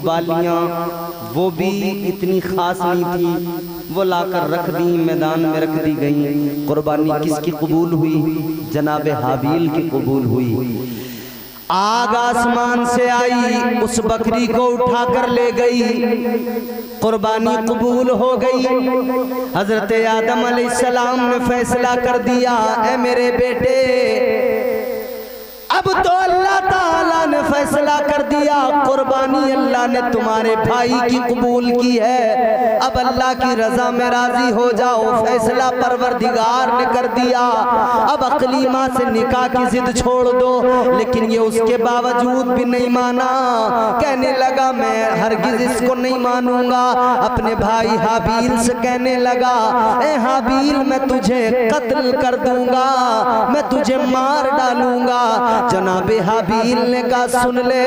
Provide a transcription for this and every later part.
बालियां वो भी इतनी खास नहीं थी, वो लाकर रख दी, मैदान में रख दी गई। कुर्बानी किसकी कबूल हुई? जनाब हाबील की कबूल हुई। आग आसमान से आई, उस बकरी को उठाकर ले गई, कुर्बानी कबूल हो गई। हजरत आदम अलैहिस्सलाम ने फैसला कर दिया, ऐ मेरे बेटे, अब तो अल्लाह ताला ने फैसला कर दिया, कुर्बानी अल्लाह ने तुम्हारे भाई की कबूल की है, अब अल्लाह की रजा में राजी हो जाओ। फैसला परवरदिगार ने कर दिया, अब अकली माँ से निकाह की जिद छोड़ दो। लेकिन ये उसके बावजूद भी नहीं माना, कहने लगा मैं हरगिज इसको नहीं मानूंगा। अपने भाई हाबील से कहने लगा, ए हाबील, मैं तुझे कत्ल कर दूंगा, मैं तुझे मार डालूंगा। जनाबे हाबील ने कहा, सुन ले,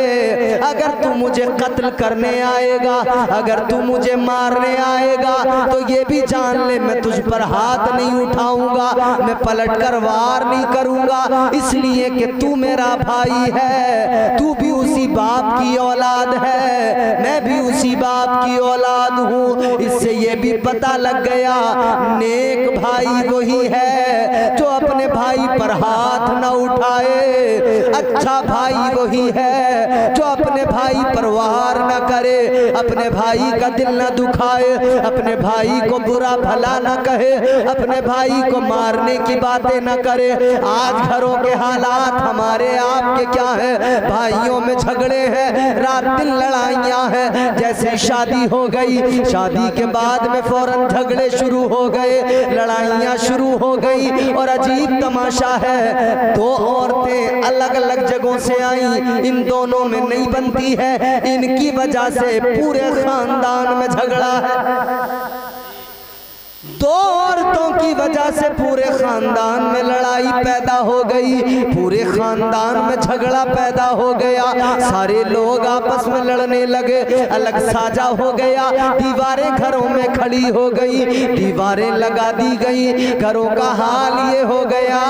अगर तू मुझे कत्ल करने आएगा, अगर तू मुझे मारने आएगा, तो ये भी जान ले मैं तुझ पर हाथ नहीं उठाऊंगा, मैं पलट कर वार नहीं करूंगा, इसलिए कि तू मेरा भाई है, तू भी उसी बाप की औलाद है, मैं भी उसी बाप की औलाद हूँ। इससे ये भी पता लग गया, नेक भाई वही है जो अपने भाई पर हाथ न उठाए, अच्छा भाई वही है जो अपने भाई पर वार न करे, अपने भाई का दिल न दुखाए, अपने भाई को बुरा भला न कहे, अपने भाई को मारने की बातें न करे। आज घरों के हालात हमारे आपके क्या है? भाइयों में झगड़े हैं, रात दिन लड़ाइयाँ हैं। जैसे शादी हो गई, शादी के बाद में फौरन झगड़े शुरू हो गए, लड़ाइयाँ शुरू हो गई। और अजीब तमाशा है, दो औरतें अलग अलग जगहों से आई, इन दोनों में नहीं बनती है, इनकी वजह से पूरे खानदान में झगड़ा है। दो औरतों की वजह से पूरे खानदान में लड़ाई पैदा हो गई, पूरे खानदान में झगड़ा पैदा हो गया, सारे लोग आपस में लड़ने लगे, अलग साझा हो गया, दीवारें घरों में खड़ी हो गई, दीवारें लगा दी गई, घरों का हाल ये हो गया।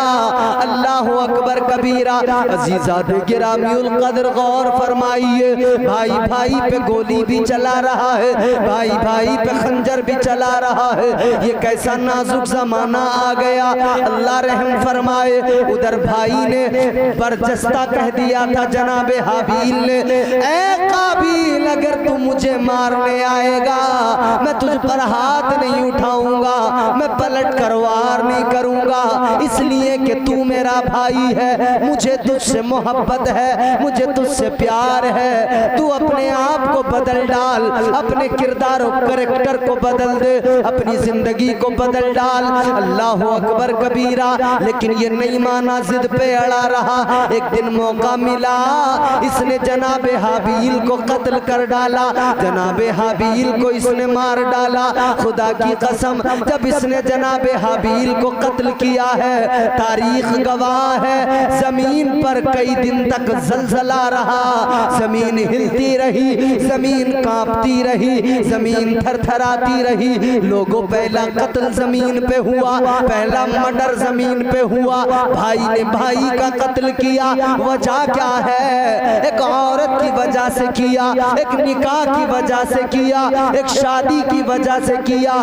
अल्लाह अकबर कबीरा। अजीज़ात गिरामीउल कद्र गौर फरमाइए, भाई भाई पे गोली भी चला रहा है, भाई भाई पे खंजर भी चला रहा है, ये कैसा नाजुक जमाना आ गया। अल्लाह रहम फरमाए। उधर भाई ने बरजस्ता कह दिया था जनाबे हाबील ने, ऐ काबील, अगर तू मुझे मारने आएगा, मैं तुझ पर हाथ नहीं उठाऊंगा, मैं पलट कर वार नहीं करूंगा, इसलिए कि तू मेरा भाई है, मुझे तुझसे मोहब्बत है, मुझे तुझसे प्यार है। तू अपने आप को बदल डाल, अपने किरदार और कैरेक्टर को बदल दे, अपनी जिंदगी को बदल डाल। अल्लाह अकबर कबीरा। लेकिन ये नहीं माना, जिद पे अड़ा रहा। एक दिन मौका मिला, इसने जनाबे हाबील को कत्ल कर डाला, जनाबे हाबील को इसने मार डाला। खुदा की कसम, जब इसने जनाबे हाबील को कत्ल किया है, तारीख गवाह है, जमीन पर कई दिन तक जलजला रहा, जमीन हिलती रही, जमीन कांपती रही, जमीन थरथराती रही। लोगों पहला कत्ल जमीन पे हुआ, पहला मर्डर जमीन पे हुआ, भाई ने भाई का कत्ल किया। वजह क्या है? एक औरत की वजह से किया, एक निकाह की वजह से किया, एक शादी की वजह से किया,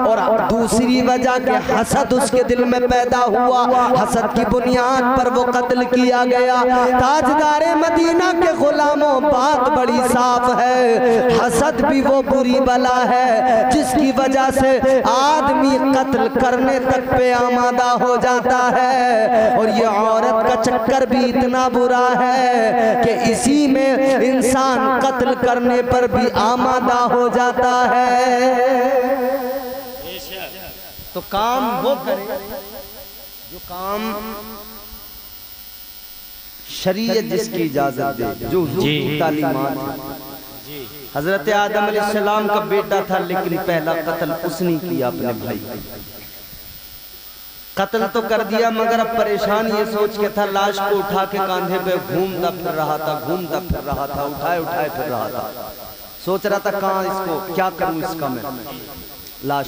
और दूसरी वजह के हसद उसके दिल में पैदा हुआ, हसद की बुनियाद पर वो कत्ल किया गया। ताजदारे मदीना के गुलामों, बात बड़ी साफ है, हसद भी वो बुरी बला है जिसकी वजह से आदमी कत्ल करने तक पे आमादा हो जाता है। और ये औरत का चक्कर भी इतना बुरा है कि इसी में इंसान कत्ल करने पर भी आमादा हो जाता है। तो काम वो करे जो काम शरीयत जिसकी इजाजत दे, जो तालीमात। हजरत आदम अलैहिस्सलाम का बेटा था, लेकिन पहला कत्ल उसने किया अपने भाई। कत्ल तो कर दिया, मगर अब परेशान ये सोच के था, लाश को उठा के कांधे पे घूमता फिर रहा था, घूमता फिर रहा था, उठाए उठाए फिर रहा था। सोच रहा था कहाँ इसको, क्या करूं इसका मैं, लाश।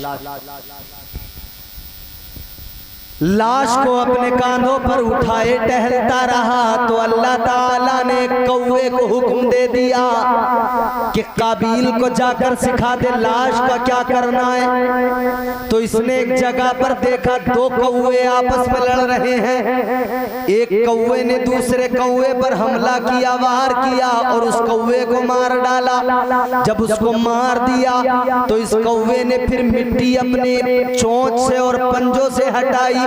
लाश को अपने कांधों पर उठाए टहलता रहा तो अल्लाह ताला ने कौवे को हुक्म दे दिया कि काबिल को जाकर सिखा दे लाश का क्या करना है। तो इसने एक जगह पर देखा दो कौवे आपस में लड़ रहे हैं। एक कौवे ने दूसरे कौवे पर हमला किया, वार किया और उस कौवे को मार डाला। जब उसको मार दिया तो इस कौवे ने फिर मिट्टी अपने चोंच से और पंजों से हटाई,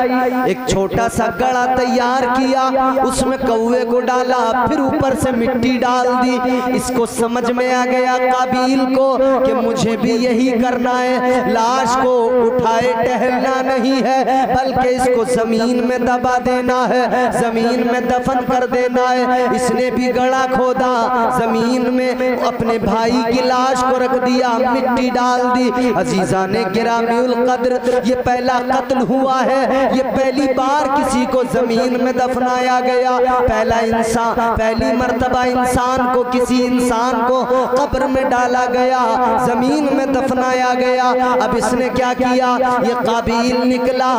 एक छोटा सा गड़ा तैयार किया, उसमें कौवे को डाला, फिर ऊपर से मिट्टी डाल दी। इसको समझ में आ गया काबिल को कि मुझे भी यही करना है, लाश को उठाए टहलना नहीं है बल्कि इसको जमीन में दबा देना है, जमीन में दफन कर देना है। इसने भी गड़ा खोदा, जमीन में अपने भाई की लाश को रख दिया, मिट्टी डाल दी। अजीजा ने गिरामीउल कद्र, ये पहला कत्ल हुआ है, ये पहली बार किसी को जमीन में दफनाया गया, पहला इंसान, पहली मर्तबा इंसान को, किसी इंसान को कब्र में डाला गया, जमीन में दफनाया गया। अब इसने क्या किया, ये काबिल निकला,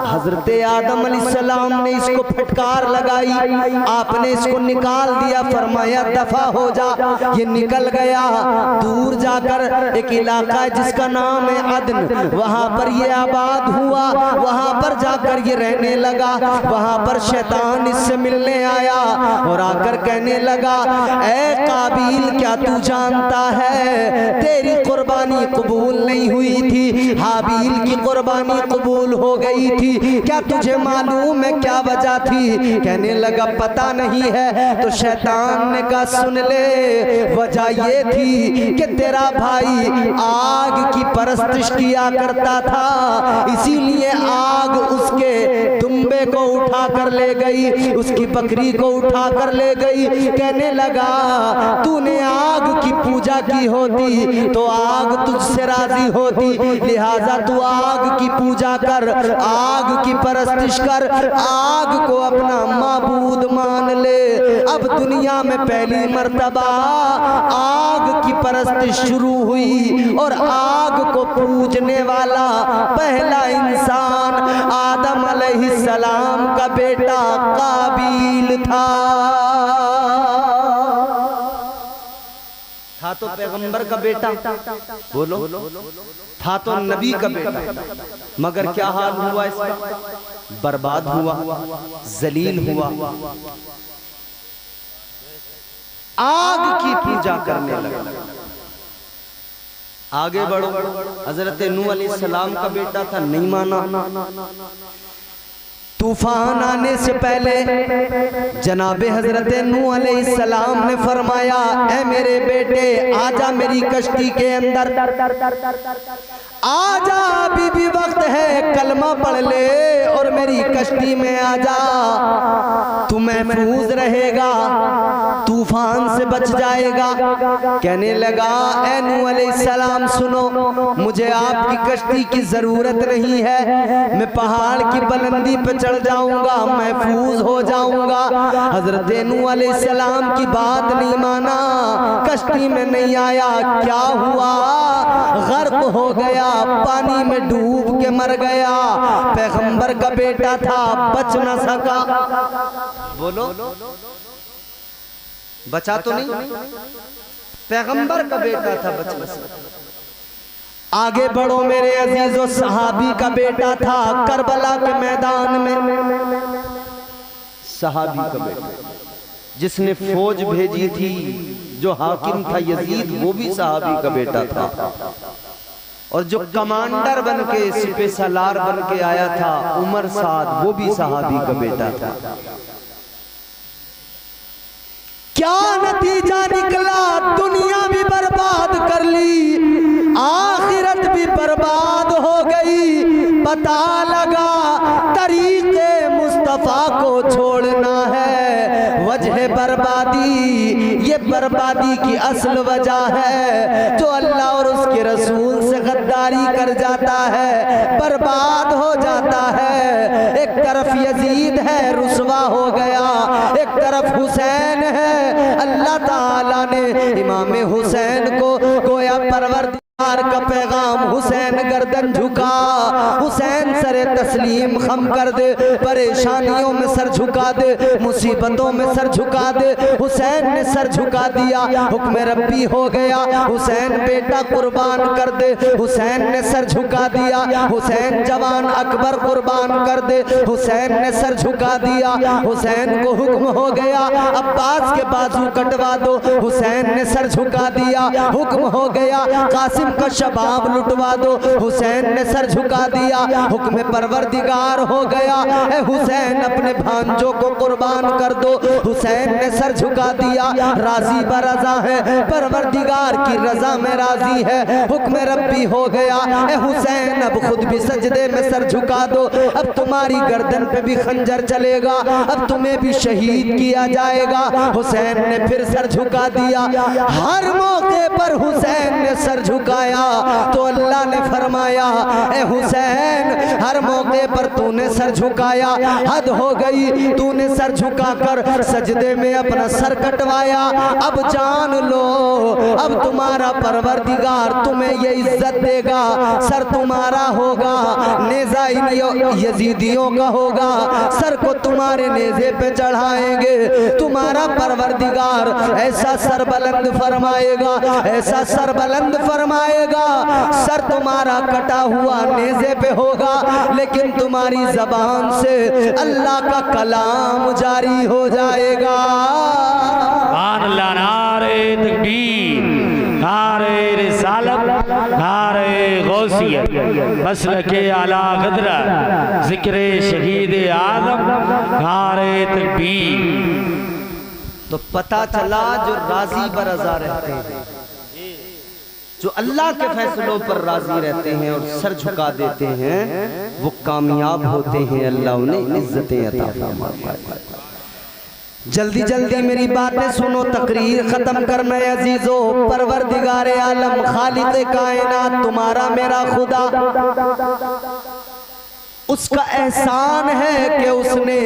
हजरत आदम अलैहिस्सलाम ने इसको फटकार लगाई, आपने इसको निकाल दिया, फरमाया दफा हो जा। ये निकल गया, दूर जाकर एक इलाका है जिसका नाम है अदन, वहां पर ये आबाद हुआ, वहां पर जाकर ये रहने लगा। वहां पर शैतान इससे मिलने आया और आकर कहने लगा, ऐ काबिल क्या तू जानता है तेरी कुर्बानी कबूल नहीं हुई थी, हाबिल की कुर्बानी कबूल हो गई थी, क्या तुझे मालूम है क्या वजह थी? कहने लगा पता नहीं है। तो शैतान ने कहा सुन ले, वजह ये थी कि तेरा भाई आग की परस्तिश किया करता था, इसीलिए आग उसके दुम्बे को उठा कर ले गई, उसकी बकरी को उठा कर ले गई। कहने लगा तूने आग की पूजा की होती तो आग तुझसे राजी होती, लिहाजा तू आग की पूजा कर, आग की परस्तिश कर, आग को अपना माबूद मान ले। अब दुनिया में पहली मर्तबा आग की परस्तिश शुरू हुई और आग को पूजने वाला पहला इंसान आदम अलैहिस्सलाम का बेटा काबिल था तो पैगंबर का बेटा, बोलो, था तो नबी का बेटा, मगर क्या हाल हुआ इसका? बर्बाद हुआ, जलील हुआ, आग की पूजा करने लगा। आगे बढ़ो, हजरत नूह अलैहिस्सलाम का बेटा था, नहीं माना। तूफान आने से पहले जनाबे हजरत नूह अलैहिस्सलाम ने फरमाया, ऐ मेरे बेटे आजा मेरी कश्ती के अंदर, आजा अभी भी वक्त है, कलमा पढ़ ले और मेरी कश्ती में आजा, तू महफूज रहेगा, तूफान से बच जाएगा। कहने लगा ऐ नूह अलैहिस्सलाम सुनो, मुझे आपकी कश्ती की जरूरत नहीं है, मैं पहाड़ की बुलंदी पे चढ़ जाऊंगा, महफूज हो जाऊंगा। हजरत नूह अलैहिस्सलाम की बात नहीं माना, कश्ती में नहीं आया। क्या हुआ? गर्क हो गया, पानी में डूब के मर गया। पैगंबर का बेटा था, बच न सका। बोलो, बचा तो नहीं? पैगंबर का बेटा था, बच न सका। आगे बढ़ो मेरे अजीजों, सहाबी का बेटा था, करबला के मैदान में सहाबी का बेटा, जिसने फौज भेजी थी, जो हाकिम था यजीद, वो भी सहाबी का बेटा था, और जो कमांडर बन के, सिपह सालार बन के आया था उमर साद, वो भी सहाबी का बेटा था। क्या नतीजा निकला? दुनिया भी बर्बाद कर ली, आखिरत भी बर्बाद हो गई। पता लगा तरीके मुस्तफा को छोड़ना है, वजह बर्बादी, ये बर्बादी की असल वजह है। जो अल्लाह और उसके रसूल से गद्दारी कर जाता है, बर्बाद हो जाता है। एक तरफ यजीद है, रुसवा हो गया, एक तरफ हुसैन है। अल्लाह ताला ने इमाम हुसैन को गोया परवरदिगार का पैगाम, हुसैन गर्दन झुका, हुसैन सरे तस्लीम खम कर दे, परेशानियों में सर झुका दे, मुसीबतों में सर झुका दे। हुसैन ने सर झुका दिया, हुक्म रब्बी हो गया, हुसैन बेटा कुर्बान कर दे। हुसैन ने सर झुका दिया, हुसैन जवान अकबर कुर्बान कर दे। हुसैन ने सर झुका दिया, हुसैन को हुक्म हो गया अब्बास के बाजू कटवा दो। हुसैन ने सर झुका दिया, हुक्म हो गया कासिम का शबाब लुटवा दो। हुसैन ने सर झुका दिया, हुक्म परवरदिगार हो गया ए हुसैन अपने भांजों को कुर्बान कर दो। हुसैन ने सर झुका दिया, राजी बरजा है, परवरदिगार की रजा में राजी है, हुक्म रब्बी हो गया ए हुसैन अब खुद भी सजदे में सर झुका दो। अब तुम्हारी गर्दन पे भी खंजर चलेगा, अब तुम्हें भी शहीद किया जाएगा। हुसैन ने फिर सर झुका दिया, हर मौके पर हुसैन ने सर झुकाया तो अल्लाह ने फरमाया ए हुसैन हर मौके पर तूने सर झुकाया, हद हो गई, तूने सर झुकाकर सजदे में अपना सर कटवाया। अब जान लो अब तुम्हारा परवरदिगार तुम्हें ये इज्जत देगा, सर तुम्हारा होगा, नेज़ा यजीदियों का होगा, सर को तुम्हारे नेज़े पे चढ़ाएंगे। तुम्हारा परवरदिगार ऐसा सर बुलंद फरमाएगा, ऐसा सर बुलंद फरमाएगा, सर तुम्हारा कटा हुआ नेज़े पे होगा, लेकिन तुम्हारी ज़बान से अल्लाह का कलाम जारी हो जाएगा। नारे तकबीर, नारे रिसालत, नारे गौसियत, मसलके आला क़द्र, ज़िक्र शहीद आज़म, नारे तकबीर। तो पता चला जो राजी बरज़ा रहते हैं, जो अल्लाह के फैसलों पर राजी रहते हैं और सर झुका देते हैं, वो कामयाब होते हैं, अल्लाह उन्हें इज्जतें अता फरमाता है। जल्दी जल्दी मेरी बातें सुनो, तकरीर खत्म करना है अजीजों। परवरदिगार आलम खालिक़े कायनात तुम्हारा मेरा खुदा, उसका एहसान है कि उसने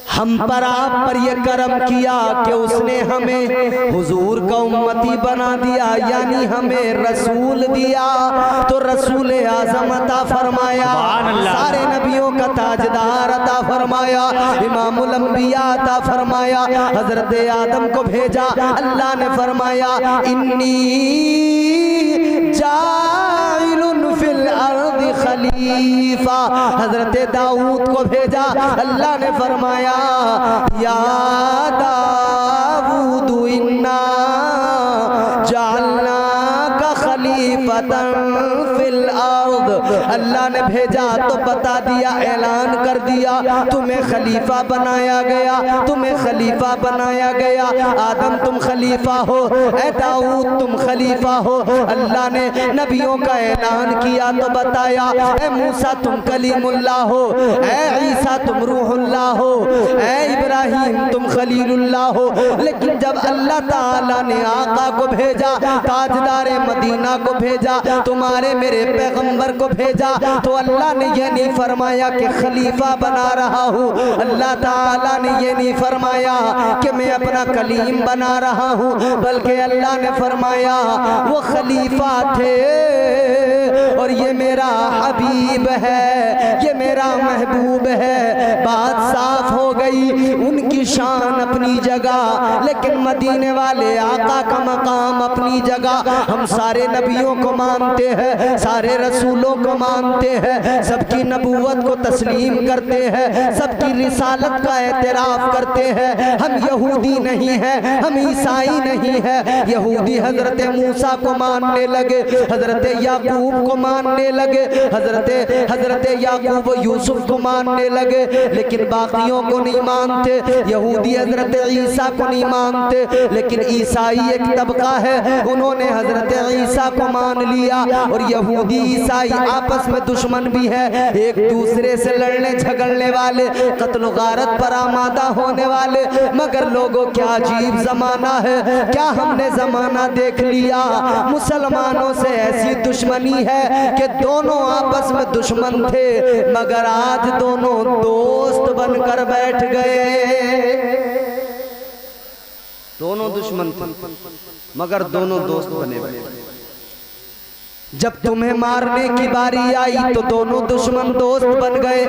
हम पर आप पर यह करम किया कि उसने हमें हुजूर का उम्मती बना दिया, यानी हमें रसूल दिया। तो रसूल आज़म अता फरमाया, सारे नबियों का ताजदार अता फरमाया, इमामुल अंबिया अता फरमाया। हजरत आदम को भेजा, अल्लाह ने फरमाया इन्नी जाइलुन फिल अर्द खलीफा। हजरत दाऊद को भेजा, अल्लाह ने फरमाया या दाऊद इन्ना जालना का खलीफतन फिल अर्द। अल्लाह ने भेजा तो बता दिया, ऐलान कर दिया तुम्हें खलीफा बनाया गया, तुम्हें खलीफा बनाया गया। आदम तुम खलीफा हो, ए दाऊद तुम खलीफा हो। अल्लाह ने नबियों का ऐलान किया तो बताया, ए मूसा तुम कलीमुल्लाह हो, ए ईसा तुम रूहुल्लाह हो, ए इब्राहिम तुम खलीलुल्लाह हो। लेकिन जब अल्लाह ताला ने आका को भेजा, ताजदारे मदीना को भेजा, तुम्हारे मेरे पैगंबर को भेजा, तो अल्लाह ने यह नहीं फरमाया कि खलीफा बना रहा हूँ। अल्लाह ताला ने यह नहीं फरमाया कि मैं अपना कलीम बना रहा हूँ, बल्कि अल्लाह ने फरमाया वो खलीफा थे और ये मेरा हबीब है, ये मेरा महबूब है। बात साफ हो गई, उनकी शान अपनी जगह, लेकिन मदीने वाले आका का मकाम अपनी जगह। हम सारे नबियों को मानते हैं, सारे रसूलों को मानते हैं, सबकी नबूवत को तस्लीम करते हैं, सबकी रिसालत का एतराफ़ करते हैं। हम यहूदी नहीं हैं, हम ईसाई नहीं हैं। यहूदी हजरत मूसा को मानने लगे, हजरत याकूब को मानने लगे, हजरत याकूब यूसुफ को मानने लगे, लेकिन बाकियों को नहीं मानते। यहूदी हजरत ईसा को नहीं मानते, लेकिन ईसाई एक तबका है, उन्होंने हजरत ईसा को मान लिया। और यहूदी ईसाई आपस में दुश्मन भी है, एक दूसरे से लड़ने झगड़ने वाले, कत्ल गारत पर आमादा होने वाले। मगर लोगों क्या अजीब जमाना है, क्या हमने जमाना देख लिया। मुसलमानों से ऐसी दुश्मनी है कि दोनों आपस में दुश्मन थे, मगर आज दोनों दोस्त बनकर बैठ गए। दोनों दुश्मन थे मगर दोनों दोस्त बने बैठे। जब तुम्हें मारने की बारी आई तो दोनों दुश्मन दोस्त बन गए।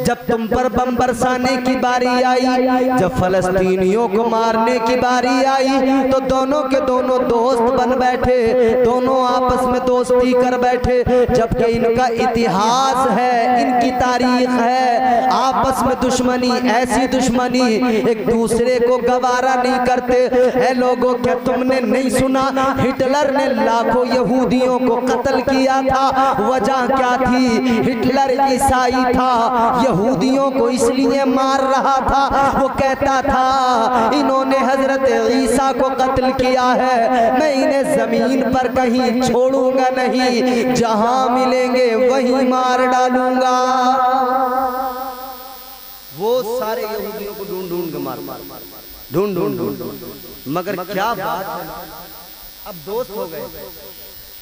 जब तुम पर बम बरसाने की बारी आई, जब फलस्तीनियों को मारने की बारी आई तो दोनों के दोनों दोस्त बन बैठे, दोनों आपस में दोस्ती कर बैठे। जबकि इनका इतिहास है, इनकी तारीख है, आपस में दुश्मनी, ऐसी दुश्मनी एक दूसरे को गवारा नहीं करते। है लोगों, क्या तुमने नहीं सुना हिटलर ने लाखों यहूदियों को कत्ल किया था? वजह क्या थी? हिटलर ईसाई था, यहूदियों को इसलिए मार रहा था, वो कहता था इन्होंने हजरत ईसा को कत्ल किया है, मैं इन्हें जमीन पर कहीं छोड़ूंगा नहीं, जहां मिलेंगे वहीं मार डालूंगा। वो सारे यहूदियों को ढूंढ ढूंढ के मार ढूंढ मगर क्या बात है, अब दोस्त हो गए,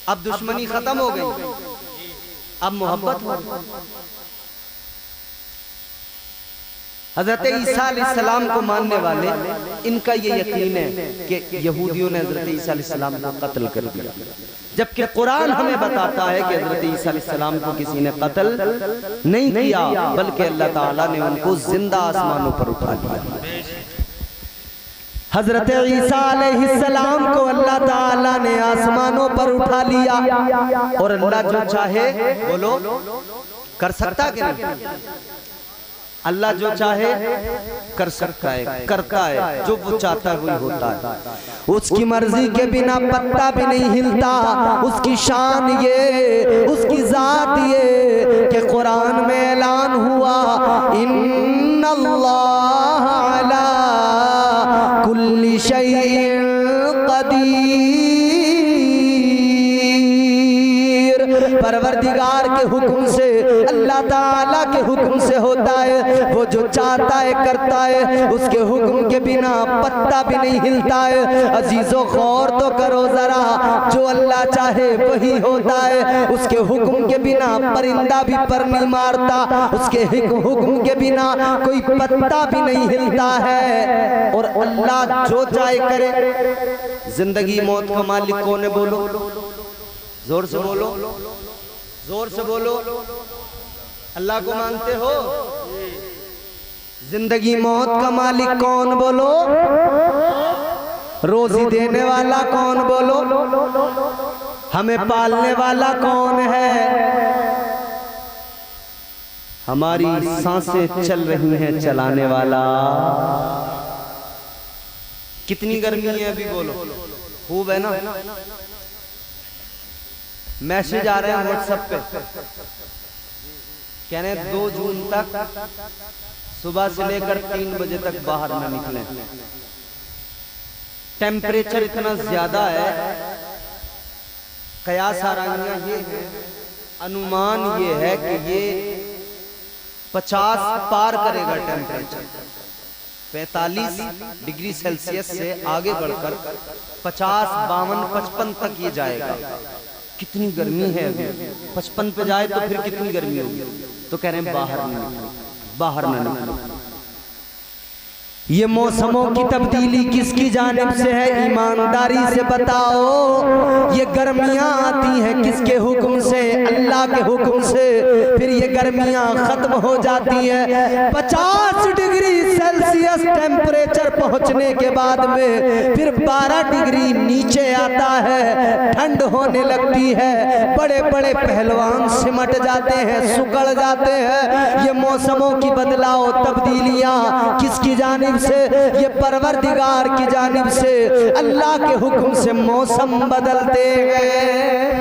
अब दुश्मनी खत्म हो गई, अब मोहब्बत हो गई। हजरत ईसा अलैहिस्सलाम को मानने वाले, इनका ये यकीन है कि यहूदियों ने हजरत ईसा अलैहिस्सलाम को कत्ल कर दिया, जबकि कुरान हमें बताता है कि हजरत ईसा अलैहिस्सलाम को किसी ने कत्ल नहीं किया, बल्कि अल्लाह ताला ने उनको जिंदा आसमानों पर उठा लिया। हजरत ईसा अलैहिस्सलाम को अल्लाह ताला ने आसमानों पर उठा लिया, और अल्लाह जो चाहे बोलो कर सकता कि नहीं? अल्लाह जो चाहे कर सकता है, करता है, जो वो चाहता है वही होता है। उसकी मर्जी के बिना पत्ता भी नहीं हिलता। उसकी शान ये, उसकी जात ये कि कुरान में ऐलान हुआ, इन्नल्लाह अला कुल्ली शैइन कदीर। परवरदिगार के हुक्म से, अल्लाह ताला के हुक्म से होता है, वो जो चाहता है करता है, उसके हुक्म के बिना पत्ता भी नहीं हिलता है। अजीजों गौर तो करो जरा, जो अल्लाह चाहे वही होता है। उसके हुक्म के बिना परिंदा भी पर नहीं मारता, उसके हुक्म के बिना कोई पत्ता भी नहीं हिलता है, और अल्लाह जो चाहे करे। जिंदगी मौत का मालिक कौन है? बोलो, जोर से बोलो, जोर से बोलो। अल्लाह को मानते हो? जिंदगी मौत का मालिक कौन? बोलो। रोजी देने वाला कौन? बोलो। हमें पालने वाला कौन है? हमारी सांसें चल रही हैं, चलाने वाला। कितनी गर्मी है अभी? बोलो। खूब है ना? मैसेज आ रहे हैं व्हाट्सएप पे, कह रहे हैं 2 जून तक सुबह से लेकर 3 बजे तक बाहर न निकलें। टेम्परेचर इतना ज्यादा है, कयास आराइयां ये है, अनुमान ये है कि ये 50 पार करेगा टेम्परेचर। 45 डिग्री सेल्सियस से आगे बढ़कर 50, 52, 55 तक ये जाएगा। कितनी गर्मी है अभी। 55 पे जाए तो फिर कितनी गर्मी होगी? तो कह रहे हैं बाहर न निकलो, बाहर न निकलो। ये मौसमों की तब्दीली किसकी जानिब से है? ईमानदारी से बताओ। ये गर्मियां आती हैं किसके हुक्म से? अल्लाह के हुक्म से। फिर ये गर्मियां खत्म हो जाती हैं। 50 डिग्री सेल्सियस टेम्परेचर पहुंचने के बाद में फिर 12 डिग्री नीचे आता है, ठंड होने लगती है। बड़े बड़े पहलवान सिमट जाते हैं, सुकड़ जाते हैं। ये मौसमों की बदलाव तब्दीलियां किसकी जानिब से? ये परवरदिगार की जानिब से। अल्लाह के हुक्म से मौसम बदलते हैं।